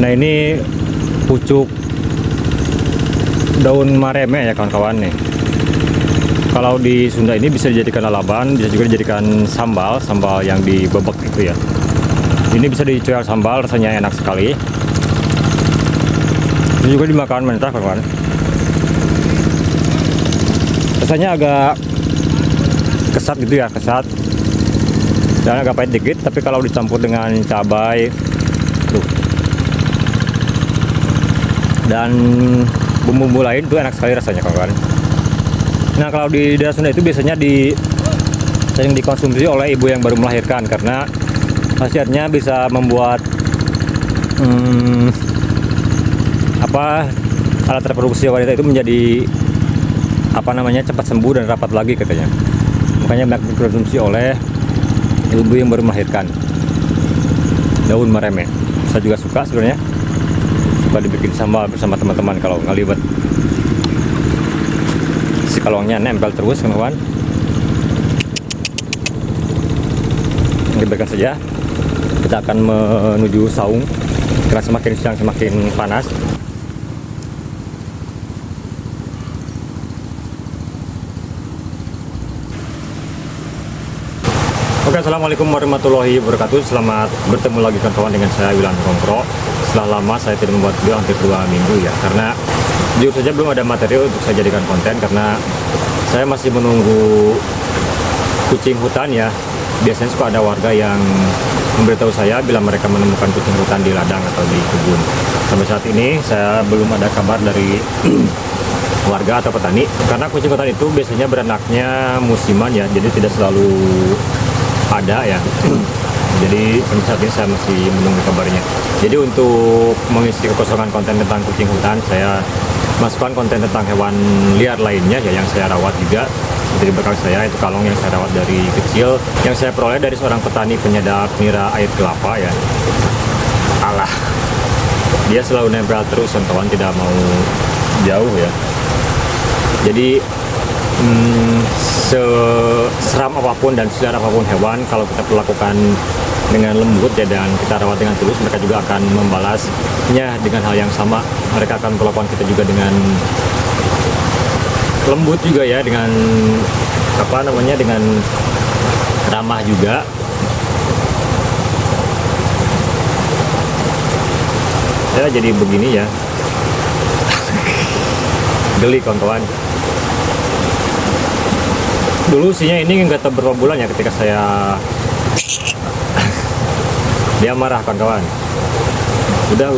Nah, ini pucuk daun mareme ya kawan-kawan nih. Kalau di Sunda ini bisa dijadikan lalaban, bisa juga dijadikan sambal yang dibebek itu ya. Ini bisa dicuil sambal, rasanya enak sekali. Itu juga dimakan mentah kawan-kawan. Rasanya agak kesat gitu ya, kesat. Dan agak pahit dikit, tapi kalau dicampur dengan cabai tuh, dan bumbu-bumbu lain itu enak sekali rasanya kawan-kawan. Nah, kalau di daerah Sunda itu biasanya sering dikonsumsi oleh ibu yang baru melahirkan karena khasiatnya bisa membuat alat reproduksi wanita itu menjadi cepat sembuh dan rapat lagi katanya. Makanya banyak dikonsumsi oleh ibu yang baru melahirkan. Daun mareme. Saya juga suka sebenarnya. Suka dibikin sambal bersama teman-teman kalau ngelibet. Si kalongnya nempel terus kawan. Dibiarkan saja. Kita akan menuju saung karena semakin siang semakin panas. Oke, assalamualaikum warahmatullahi wabarakatuh. Selamat bertemu lagi kawan-kawan dengan saya Wilan Kongkro. Setelah lama saya tidak membuat video, hampir 2 minggu ya, karena jujur saja belum ada materi untuk saya jadikan konten karena saya masih menunggu kucing hutan ya. Biasanya suka ada warga yang memberitahu saya bila mereka menemukan kucing hutan di ladang atau di kebun. Sampai saat ini saya belum ada kabar dari warga atau petani karena kucing hutan itu biasanya beranaknya musiman ya, jadi tidak selalu ada ya. Jadi sampai saat ini saya masih menunggu kabarnya. Jadi untuk mengisi kekosongan konten tentang kucing hutan, saya masukkan konten tentang hewan liar lainnya ya yang saya rawat juga. Seperti di belakang saya itu kalong yang saya rawat dari kecil, yang saya peroleh dari seorang petani penyedap nira air kelapa ya. Alah, dia selalu nempel terus kawan, tidak mau jauh ya. Jadi seseram apapun dan seliar apapun hewan, kalau kita perlakukan dengan lembut ya dan kita rawat dengan tulus, mereka juga akan membalasnya dengan hal yang sama. Mereka akan perlakukan kita juga dengan lembut juga ya, dengan dengan ramah juga. Ya jadi begini ya. Geli kawan-kawan. Dulu usianya ini nggak tahu berapa bulan ya ketika saya dia marah kawan-kawan. Udah.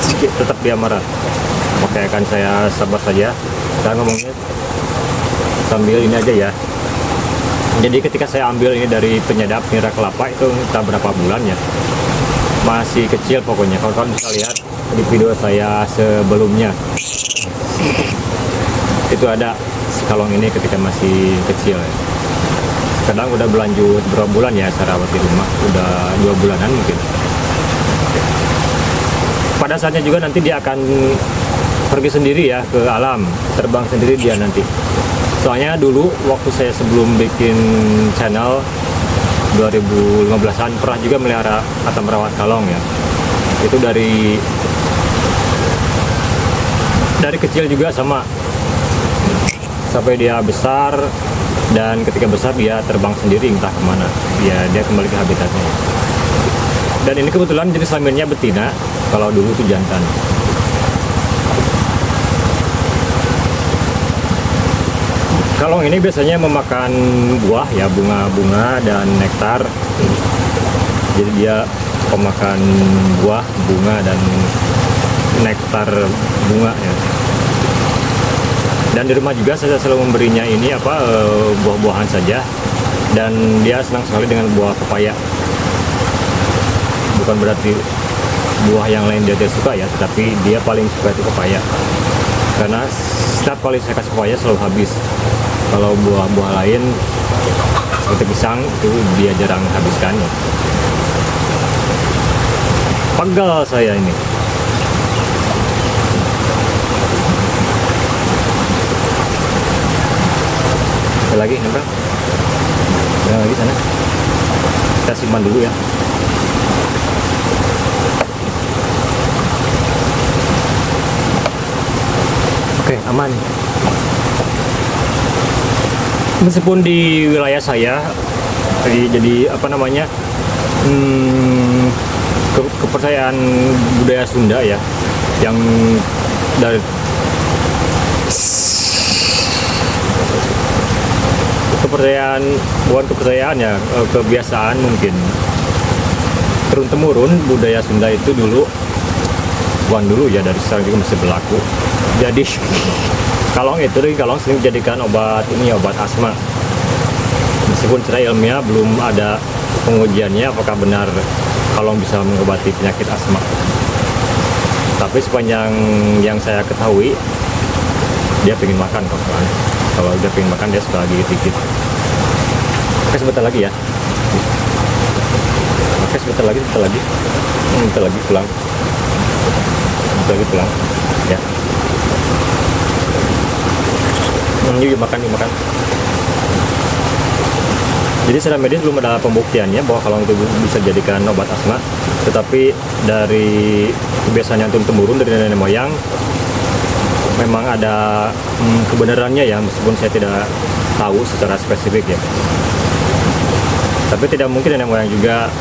Sedikit tetap dia marah. Oke, akan saya sabar saja. Saya ngomongnya sambil ini aja ya. Jadi ketika saya ambil ini dari penyedap nira kelapa itu entah berapa bulan ya. Masih kecil pokoknya. Kawan-kawan bisa lihat di video saya sebelumnya. Itu ada si kalong ini ketika masih kecil ya. Kadang udah berlanjut berapa bulan ya saya rawat di rumah, udah 2 bulanan mungkin. Pada saatnya juga nanti dia akan pergi sendiri ya ke alam, terbang sendiri dia nanti. Soalnya dulu waktu saya sebelum bikin channel 2015-an pernah juga melihara atau merawat kalong ya. Itu dari kecil juga sama sampai dia besar, dan ketika besar dia terbang sendiri entah kemana ya, dia kembali ke habitatnya. Dan ini kebetulan jenis kelaminnya betina, kalau dulu itu jantan. Kalong ini biasanya memakan buah ya, bunga-bunga dan nektar. Jadi dia pemakan buah, bunga dan nektar bunga ya. Dan di rumah juga saya selalu memberinya ini buah-buahan saja, dan dia senang sekali dengan buah pepaya. Bukan berarti buah yang lain dia tidak suka ya, tetapi dia paling suka itu pepaya. Karena setiap kali saya kasih pepaya selalu habis. Kalau buah-buah lain seperti pisang itu dia jarang habiskan ya. Pegal saya ini. Lagi nempel. Yang lagi sana. Kita simpan dulu ya. Oke, aman. Meskipun di wilayah saya jadi apa namanya kepercayaan budaya Sunda ya, yang dari kepercayaan, bukan kepercayaan ya, kebiasaan mungkin turun temurun budaya Sunda itu dulu, bukan dulu ya, dari sekarang juga masih berlaku. Jadi kalong itu, kalong sering dijadikan obat asma. Meskipun secara ilmiah belum ada pengujiannya apakah benar kalong bisa mengobati penyakit asma. Tapi sepanjang yang saya ketahui, dia pengen makan kawan. Kalau dia pengen makan, dia suka gigit dikit. Oke, sebentar lagi ya. Oke, sebentar lagi pulang. Sebentar lagi pulang ya. Yuk makan. Jadi secara medis belum ada pembuktiannya bahwa kalong itu bisa dijadikan obat asma, tetapi dari kebiasaan yang turun-temurun dari nenek moyang memang ada kebenarannya ya, meskipun saya tidak tahu secara spesifik ya. Tapi tidak mungkin nenek moyang juga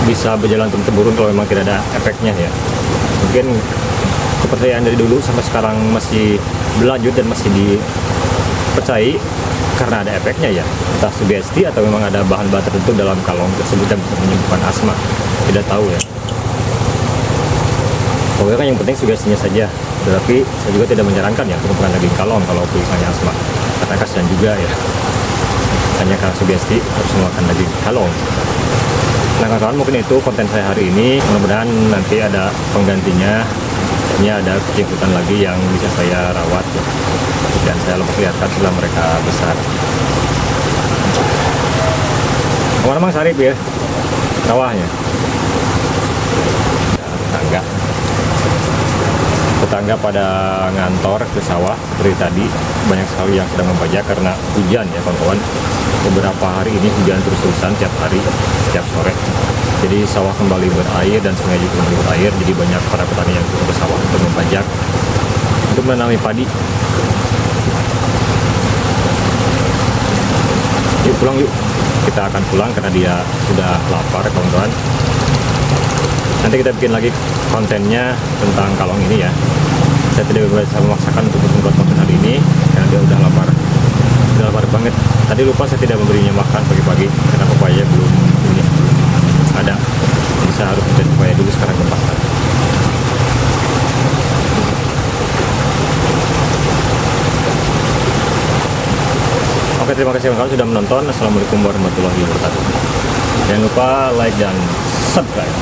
bisa berjalan turun-temurun kalau memang tidak ada efeknya ya. Mungkin kepercayaan dari dulu sampai sekarang masih berlanjut dan masih dipercayai karena ada efeknya ya, entah sugesti atau memang ada bahan-bahan tertentu dalam kalong tersebut yang bisa menyembuhkan asma, tidak tahu ya. Pokoknya kan yang penting sugestinya saja, tetapi saya juga tidak menyarankan ya untuk makan daging kalong kalau misalnya asma, karena kasihan juga ya, hanya karena sugesti harus makan daging kalong. Nah kawan-kawan, mungkin itu konten saya hari ini, mudah-mudahan nanti ada penggantinya. Ini ada kucing hutan lagi yang bisa saya rawat ya, dan saya lepas lihatkan setelah mereka besar. Kemana Mang Sarip ya sawahnya? Tetangga pada ngantor ke sawah seperti tadi, banyak sekali yang sedang membajak karena hujan ya kawan-kawan. Beberapa hari ini hujan terus-terusan tiap hari, setiap sore. Jadi sawah kembali berair dan sungai juga kembali berair. Jadi banyak para petani yang turun ke sawah untuk membajak, untuk menanami padi. Yuk pulang yuk, kita akan pulang karena dia sudah lapar kawan-kawan. Nanti kita bikin lagi kontennya tentang kalong ini ya. Saya tidak bisa memaksakan untuk membuat konten hari ini karena dia udah lapar banget. Tadi lupa saya tidak memberinya makan pagi-pagi karena pepaya belum ada. Jadi saya harus mencari pepaya dulu sekarang ke pasar. Oke, terima kasih kawan-kawan sudah menonton. Assalamualaikum warahmatullahi wabarakatuh. Jangan lupa like dan subscribe.